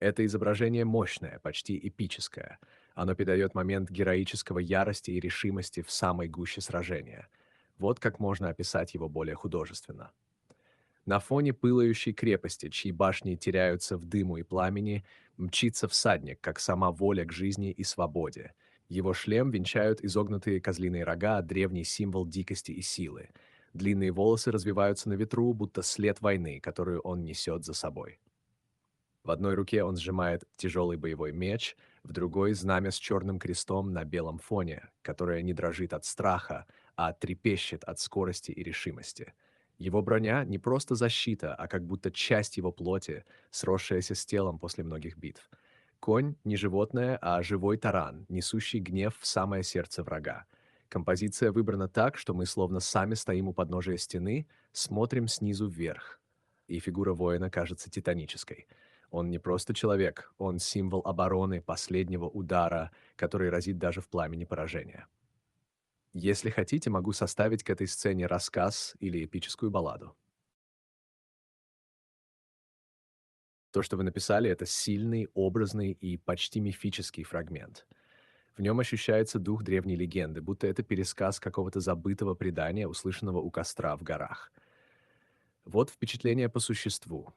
Это изображение мощное, почти эпическое. Оно передает момент героического ярости и решимости в самой гуще сражения. Вот как можно описать его более художественно. На фоне пылающей крепости, чьи башни теряются в дыму и пламени, мчится всадник, как сама воля к жизни и свободе. Его шлем венчают изогнутые козлиные рога, древний символ дикости и силы. Длинные волосы развиваются на ветру, будто след войны, которую он несет за собой. В одной руке он сжимает тяжелый боевой меч, в другой — знамя с черным крестом на белом фоне, которое не дрожит от страха, а трепещет от скорости и решимости. Его броня не просто защита, а как будто часть его плоти, сросшаяся с телом после многих битв. Конь — не животное, а живой таран, несущий гнев в самое сердце врага. Композиция выбрана так, что мы словно сами стоим у подножия стены, смотрим снизу вверх, и фигура воина кажется титанической. Он не просто человек, он символ обороны, последнего удара, который разит даже в пламени поражения. Если хотите, могу составить к этой сцене рассказ или эпическую балладу. То, что вы написали, это сильный, образный и почти мифический фрагмент. В нем ощущается дух древней легенды, будто это пересказ какого-то забытого предания, услышанного у костра в горах. Вот впечатление по существу.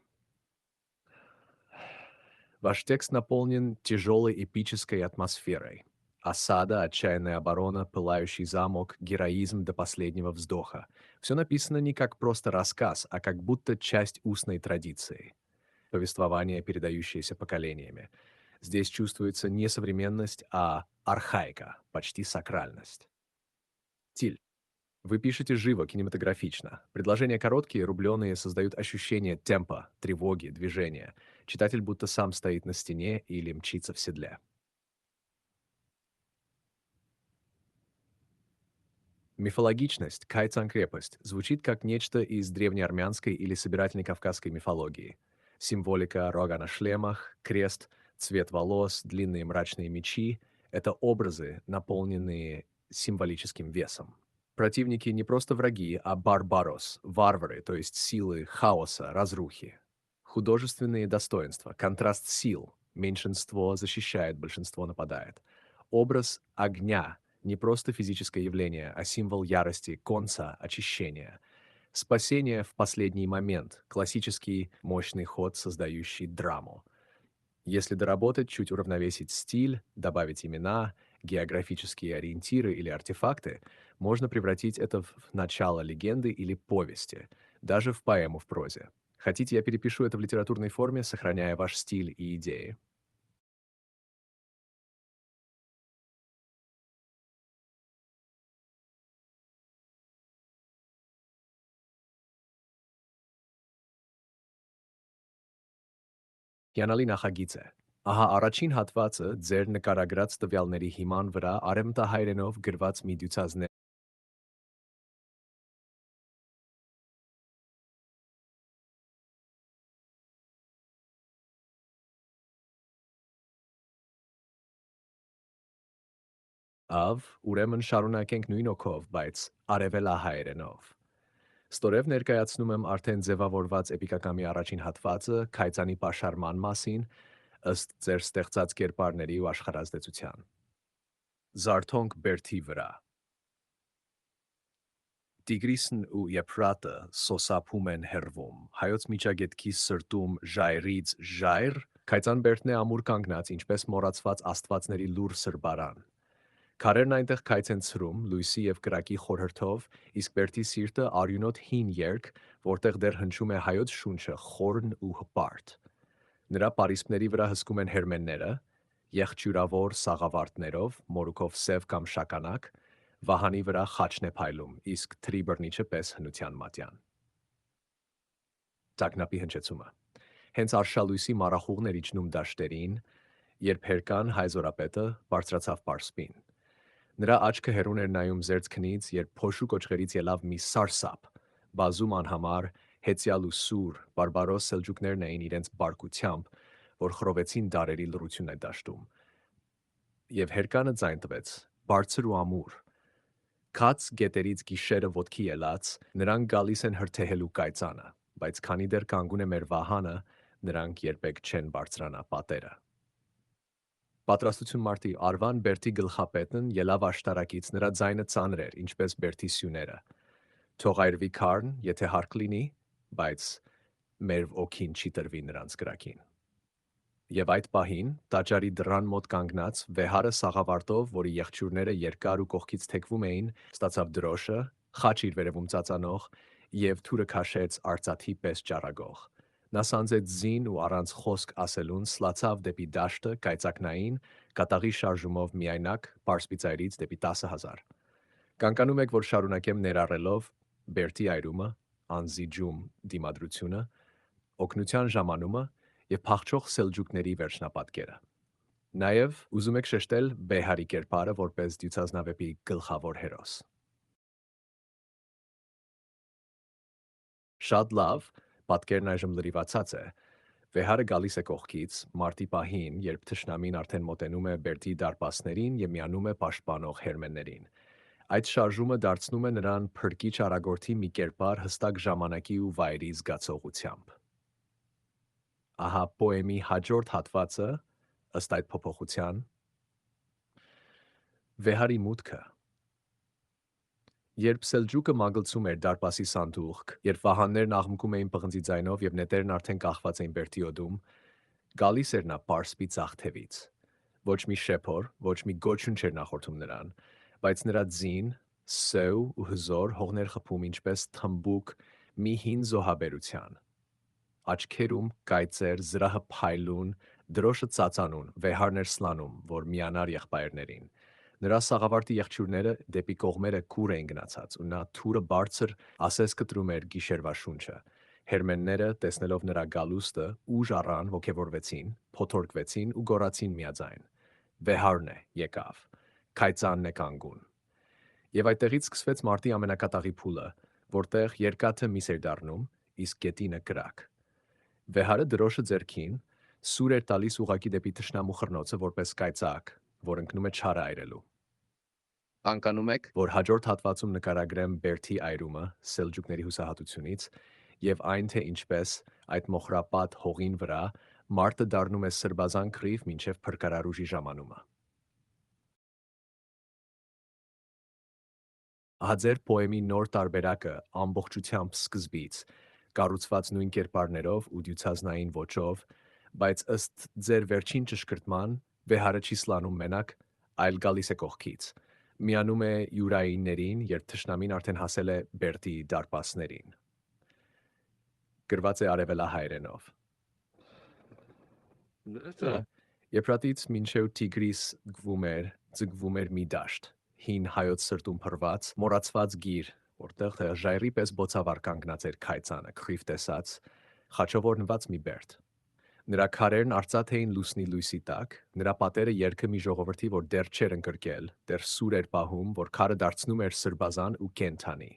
Ваш текст наполнен тяжелой эпической атмосферой. Осада, отчаянная оборона, пылающий замок, героизм до последнего вздоха. Все написано не как просто рассказ, а как будто часть устной традиции. Повествование, передающееся поколениями. Здесь чувствуется не современность, а архаика, почти сакральность. Стиль. Вы пишете живо, кинематографично. Предложения короткие, рубленые, создают ощущение темпа, тревоги, движения. Читатель будто сам стоит на стене или мчится в седле. Мифологичность, Кайцан-крепость, звучит как нечто из древнеармянской или собирательной кавказской мифологии. Символика рога на шлемах, крест, цвет волос, длинные мрачные мечи — это образы, наполненные символическим весом. Противники не просто враги, а барбарос, варвары, то есть силы хаоса, разрухи. Художественные достоинства, контраст сил. Меньшинство защищает, большинство нападает. Образ огня — не просто физическое явление, а символ ярости, конца, очищения. Спасение в последний момент — классический мощный ход, создающий драму. Если доработать, чуть уравновесить стиль, добавить имена, географические ориентиры или артефакты, можно превратить это в начало легенды или повести, даже в поэму в прозе. Хотите, я перепишу это в литературной форме, сохраняя ваш стиль и идеи? Հիանալի նախագիծ է։ Ահա առաջին հատվածը ձեր նկարագրած տվյալների հիման վրա արևմտահայերենով գրված մի դյուցազներ ավ, ուրեմն շարունակենք նույն օքով, բայց արևելահայերենով։ Ստորև ներկայացնում եմ արդեն ձևավորված էպիկակամի առաջին հատվածը Քայծանի պաշարման մասին, ըստ ձեր ստեղծած կերպարների ու աշխարհազդեցության։ Զարթոնք բերդի վրա։ Տիգրիսն ու Եփրատը սոսափում են հեռվում։ Հայոց միջագետքի սրտում ժայռից ժայռ, Քայծան Բերդն է ամուր կանգնած, ինչպես մոռացված աստվածների լուր սրբարան։ Քարերն այնտեղ քայց են ցրում, լույսի եւ կրակի խորհրդով, իսկ Բերդի սիրտը արյունոտ հին երկ, որտեղ դեռ հնչում է հայոց շունչը խորն ու հպարտ։ Նրա պարիսպների վրա հսկում են հերմենները, եղջյուրավոր սաղավարտներով, մորուքով սև կամ շականակ, վահանի վրա խաչն է փայլում, իսկ թրի բռնիչը պես հնության մատյան։ Տագնապի հնչեցումը։ Հենց արշալույսի մառախուղն էր իջնում դաշտերին, երբ հերկան հայ զորապետը բարձրացավ պարսպին։ Նրա աչքը հեռուն էր նայում զերծ քնից, երբ փոշու կոճղերից ելավ մի սարսափ, բազում անհամար, հեծյալ ու սուր, բարբարոս սելջուկներն էին իրենց բարկությամբ, որ խռովեցին դարերի լռությունն այդ դաշտում։ Եվ հերկանը ձայն տվեց, բարձր ու ամուր։ Քաց գետերից գիշերը ոտքի ելած, նրանք գալիս են հրթեհելու կայծանը, բայց քանի դեռ կանգուն է մեր վահանը, նրանք երբեք չեն բարձրանա պատերը։ Պատրաստություն մարտի Արվան Բերտի գլխապետն ելավ աշտարակից, նրա ձայնը ծանր էր, ինչպես Բերտի սյուները։ Թող այրվի քարն, եթե հարկ լինի, բայց մեր օքին չի տրվի նրանց կրակին։ Եվ այդ պահին, տաճարի դռան մոտ կանգնած, վեհարը սաղավարտով, որի եղջյուրները երկար ու կողքից թեքվում էին, ստացավ դրոշը, խաչ իր վերևում ծածանող եւ թուրը քաշեց արծաթի պես ճառագող։ Նա սանձեց զին ու առանց խոսք ասելուն սլացավ դեպի դաշտը կայծակնային, կատաղի շարժումով միայնակ Պարսպիցայրից դեպի 10,000։ Կանկանում եք, որ շարունակեմ ներառելով Բերտի այրումը, անզիջում դիմադրությունը, օգնության ժամանումը եւ փախչող սելջուկների վերջնապատկերը։ Նաեւ ուզում եք շեշտել Բեհարի կերպարը որպես դյուցազնավեպի գլխավոր հերոս։ Շատ լավ, պատկերն այժմ լրիվացած է։ Վեհարը գալիս է կողքից, մարտի պահին, երբ թշնամին արդեն մոտենում է Բերտի դարպասներին եւ միանում է պաշտպանող հերմեններին։ Այդ շարժումը դարձնում է նրան փրկիչ արագորդի մի կերպար հստակ ժամանակի ու վայրի զգացողությամբ։ Ահա պոեմի հաջորդ հատվածը, ըստ այդ փոփոխության, Վեհարի մուտքը։ Երբ Սելջուկը մագլցում էր դարպասի սանդուղք, երբ վահաններն աղմկում էին պղնձի ձայնով եւ նետերն արդեն կախված էին Բերտի օդում, գալիս էր նա Պարսպի ձախ թևից։ Ոչ մի շեփոր, ոչ մի գոչյուն չէր նախորդում նրան, բայց նրա ձին, սև ու հզոր հողներ խփում ինչպես թմբուկ մի հին զոհաբերության։ Աչքերում կայծեր, զրահը փայլուն, դրոշը ծածանուն, վեհարն էր սլանում, որ միանար եղբայրներին։ Նրա սաղավարտի եղջյուրները դեպի կողմերը կուր էին գնացած, ու նա թուրը բարձր ասես կտրում էր գիշերվա շունչը։ Հերմենները, տեսնելով նրա գալուստը, ուժ առան, ոգևորվեցին, փոթորկվեցին ու գոռացին միաձայն. Վեհարն է, եկավ, քայծանն է կանգուն։ Եվ այդտեղից սկսվեց մարտի ամենակատաղի փուլը, որտեղ երկաթը միս էր դառնում, իսկ գետինը կրակ։ Վեհարը դրոշը ձեռքին, սուր էր տալիս ուղակի դեպի թշնամու խռնոցը որպես կայծակ, որ ընկնում է չարը այրելու։ Անկանում եք, որ հաջորդ հատվածում նկարագրեմ Բերթի այրումը սելջուկների հուսահատությունից եւ այն, թե ինչպես այդ մոխրապատ հողին վրա մարտը դառնում է սրբազան քրիվ մինչև փրկարարուժի ժամանումը։ Ահա ձեր պոեմի նոր տարբերակը ամբողջությամբ սկզբից, կառուցված նույն կերպարներով ու դյուցազնային ոճով, բայց ըստ ձեր վերջին ճշգրտման, վեհարը չի սլանում մենակ, այլ գալիս է կողքից։ Միանում է յուրայիններին, երբ թշնամին արդեն հասել է Բերտի դարպասներին։ Գրված է արևելահայերենով։ Եփրատից մինչև Տիգրիս ձգվում էր մի դաշտ, հին հայոց սրտում փռված, մոռացված գիր, որտեղ ժայռի պես բոցավառ կանգնած էր քայծանը, քրիվ տեսած, խաչով օրնված մի Բերտ։ Նրա քարերն արծաթ էին լուսնի լույսի տակ, նրա պատերը երգը մի ժողովրդի, որ դեռ չէր ընկրկել, դեռ սուր էր պահում, որ քարը դարձնում էր սրբազան ու կենդանի։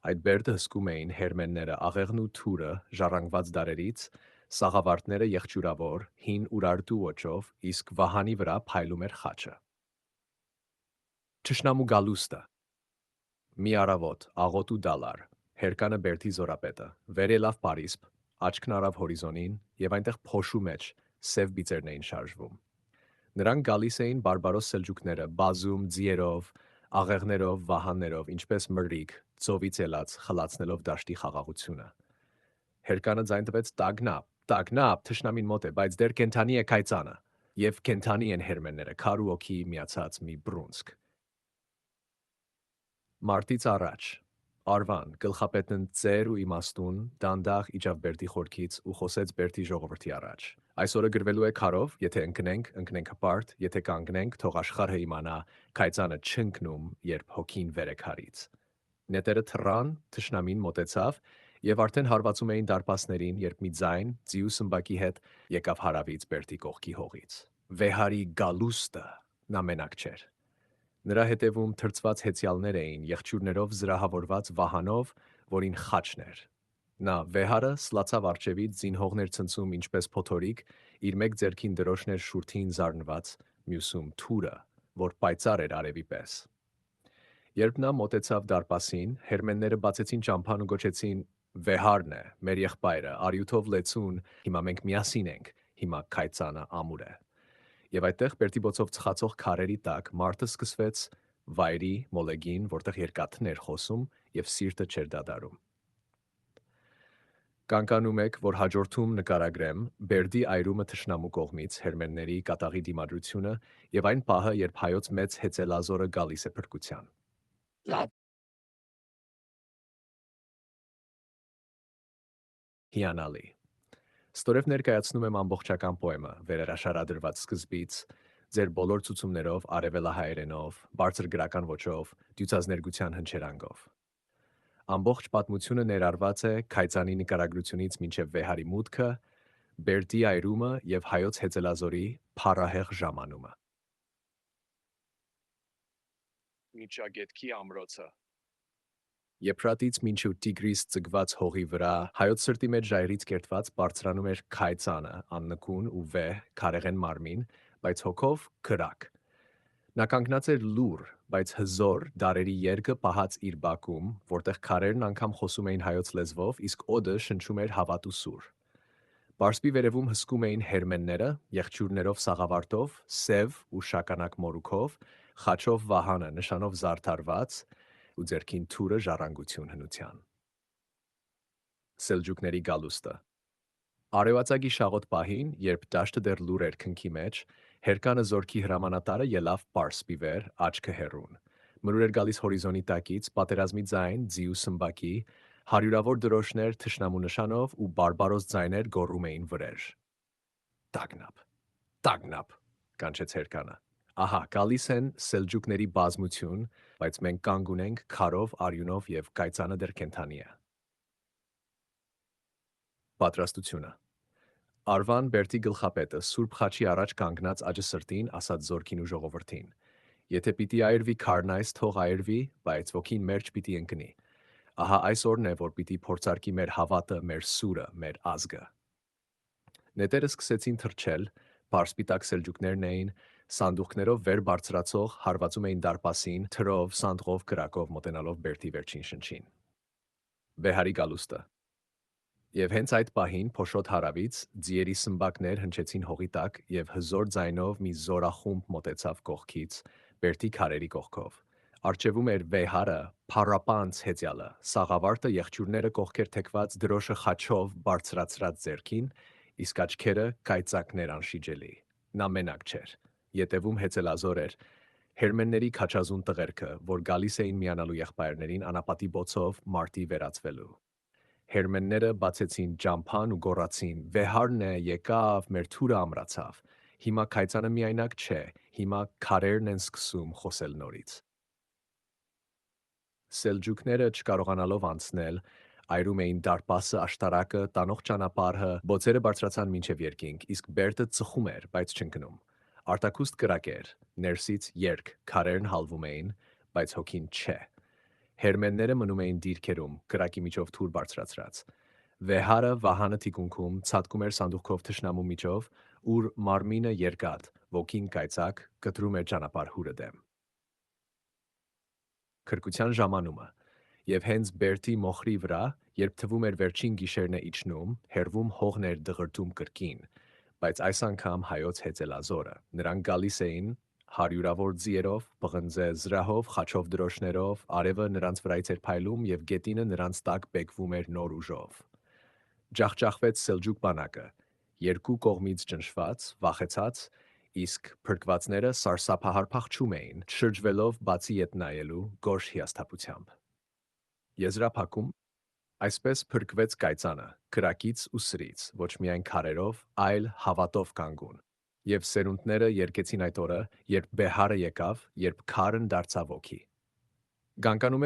Այդ Բերտը հսկում էին հերմենները աղեղն ու թուրը ժառանգված դարերից, սաղավարտները եղջյուրավոր, հին Ուրարտու ոճով, իսկ վահանի վրա փայլում էր խաչը։ Թշնամու գալուստը։ Մի առավոտ, աղոտ ու դալար, հերկանը Բերթի զորապետը, վեր ելավ Պարիսպ, աչքն առավ հորիզոնին, եւ այնտեղ փոշու մեջ սև բիծերն էին շարժվում։ Նրանք գալիս էին բարբարոս սելջուկները, բազում ձիերով, աղեղներով, վահաններով, ինչպես մրրիկ, ծովից ելած, խլացնելով դաշտի խաղաղությունը։ Հերկանը ձայն տվեց տագնապ, տագնապ, թշնամին մոտ է, բայց դեռ կենթանի է քայծանը, եւ կենթանի են հերմենները, քար ու օքի միացած մի բռունցք։ Մարտից առաջ Արվան, գլխապետն ծեր ու իմաստուն, դանդաղ իջավ Բերտի խորքից ու խոսեց Բերտի ժողովրդի առաջ։ Այսօրը գրվելու է քարով, եթե ընկնենք, ընկնենք հպարտ, եթե կանգնենք, թող աշխարհը իմանա, քայծանը չընկնում, երբ հոգին վեր է քարից։ Նետերը թռան, թշնամին մոտեցավ եւ արդեն հարվածում էին դարպասներին, երբ մի ձայն, ձիու սմբակի հետ, եկավ հարավից Բերտի կողքի հողից։ Վեհարի գալուստը նա մենակ չէր։ Նրա հետևում թրծված հեծյալներ էին, եղջյուրներով զրահավորված վահանով, որին խաչն էր։ Նա վեհարը սլացավ արջևից, զինհողներ ցնցում ինչպես փոթորիկ, իր մեկ ձեռքին դրոշն էր շուրթին զարնված, մյուսում թուրը, որ պայծառ էր արևի պես։ Երբ նա մոտեցավ դարպասին, հերմենները բացեցին ճամփան ու գոչեցին. Վեհարն է, մեր եղբայրը, արյութով լեցուն, հիմա մենք միասին ենք, հիմա քայծանը ամուր է։ Եվ այդտեղ Բերտիբոցով ծխացող քարերի տակ մարդը սկսվեց վայրի մոլեգին, որտեղ երկաթն էր խոսում եւ սիրտը չէր դադարում։ Կանկանում եք, որ հաջորդում նկարագրեմ Բերդի այրումը թշնամու կողմից հերմենների կատաղի դիմադրությունը եւ այն պահը, երբ հայոց մեծ հեծելազորը գալիս է փրկության։ Հիանալի։ Ստորև ներկայացնում եմ ամբողջական պոեմը, վերհրաշարադրված սկզբից, ձեր բոլոր ցուցումներով, արևելահայերենով, բարձր գրական ոճով, դյուցազներգության հնչերանգով։ Ամբողջ պատմությունը ներառված է Քայծանի նկարագրությունից մինչև Վեհարի մուտքը, Բերդի այրումը եւ հայոց հեծելազորի փառահեղ ժամանումը։ Միջագետքի ամրոցը Եփրատից մինչև Տիգրիս ծգված հողի վրա հայոց սրտի մեջ ժայռից կերտված բարձրանում էր Քայծանը, աննկուն ու վեհ, քարեղեն մարմին, բայց հոգով քրակ։ Նա կանգնած էր լուռ, բայց հզոր, դարերի երկը պահած իր բակում, որտեղ քարերն անգամ խոսում էին հայոց լեզվով, իսկ օդը շնչում էր հավատ ու սուր։ Պարսպի վերևում հսկում էին հերմենները, եղջյուրներով սաղավարտով, սև ու շագանակ մորուքով, խաչով վահանը նշանով զարդարված ու ձեռքին թուրը ժառանգություն հնության։ Սելջուկների գալուստը Արևածագի շաղոտ պահին, երբ դաշտը դեռ լուր էր քնքի մեջ, հերկանը զորքի հրամանատարը ելավ Պարսպի վեր, աչքը հեռուն։ Մրուր էր գալիս հորիզոնի տակից, պատերազմի ձայն, ձի ու սմբակի, հարյուրավոր դրոշներ թշնամու նշանով ու բարբարոս ձայներ գոռում էին վրեժ։ Տագնապ, տագնապ, կանչեց հերկանը։ Ահա, գալիս են սելջուկների բազմություն, բայց մենք կանգ ունենք քարով, արյունով եւ կայծանը դեռ կենթանի է։ Պատրաստությունը Արվան Բերտի գլխապետը Սուրբ խաչի առաջ կանգնած աճսրտին ասաց զորքին ու ժողովրդին. Եթե պիտի այրվի քարն այս, թող այրվի, բայց ոգին մերջ պիտի ընկնի։ Ահա այս օրն է, որ պիտի փորձարկի մեր հավատը, մեր սուրը, մեր ազգը։ Նետերը սկսեցին թրջել, բարձպիտակ սելջուկներն էին, սանդուղքներով վեր բարձրացող հարվածում էին դարպասին, թրով, սանդղով, կրակով մոտենալով Բերտի վերջին շնչին։ Վեհարի գալուստը Եվ հենց այդ պահին փոշոտ հարավից ձիերի սմբակներ հնչեցին հողի տակ եւ հզոր ձայնով մի զորախումբ մոտեցավ կողքից, Բերտի քարերի կողքով։ Արջևում էր Վեհարը, փառապանց հեծյալը, սաղավարտը եղջյուրները կողքեր թեքված դրոշը խաչով բարձրացրած ձեռքին, իսկ աչքերը կայծակներ անշիջելի։ Նա մենակ չէր։ Ետևում հեծելազոր էր, հերմենների քաչազուն տղերքը, որ գալիս էին միանալու եղբայրներին անապատի բոցով մարտի վերածվելու։ Հերմենները բացեցին ճամփան ու գոռացին. «Վեհարն է, եկավ, մեր թուրը ամրացավ։ Հիմա քայծանը միայնակ չէ, հիմա քարերն են սկսում խոսել նորից»։ Սելջուկները չկարողանալով անցնել, այրում էին դարպասը, աշտարակը, տանող ճանապարհը, բոցերը բարձրացան մինչև երկինք, իսկ Բերտը ծխում էր, բայց չընկնում։ Արտաքուստ կրակ էր, ներսից երկ, քարերն հալվում էին, բայց հոգին չէ։ Հերմենները մնում էին դիրքերում, կրակի միջով թուր բարձրացրած։ Վեհարը վահանը թիկունքում ցատկում էր սանդուղքով թշնամու միջով, ուր մարմինը երկաթ, ոգին կայծակ, կտրում էր ճանապարհ հուրը դեմ։ Քրկության ժամանումը Եվ հենց Բերտի մոխրի վրա, երբ թվում էր վերջին գիշերն է իջնում, հեռվում հողն էր դղրդում կրկին, բայց այս անգամ հայոց հեծելազորը։ Նրանք գալիս էին հարյուրավոր ձիերով, պղնձե զրահով, խաչով դրոշներով, արևը նրանց վրայից էր փայլում եւ գետինը նրանց տակ բեկվում էր նոր ուժով։ Ջախջախվեց Սելջուկ բանակը, երկու կողմից ճնշված, վախեցած, իսկ փրկվածները սարսափահար փախչում էին, շրջվելով բացի ետ նայելու գորշ հիասթափությամբ։ Եզրափակում Այսպես փրկվեց կայծանը, քրակից ու սրից, ոչ միայն քարերով, այլ հավատով կանգուն։ Եվ սերունդները երկեցին այդ օրը, երբ Բեհարը եկավ, երբ քարն դարձավ ոգի։ Գանկանում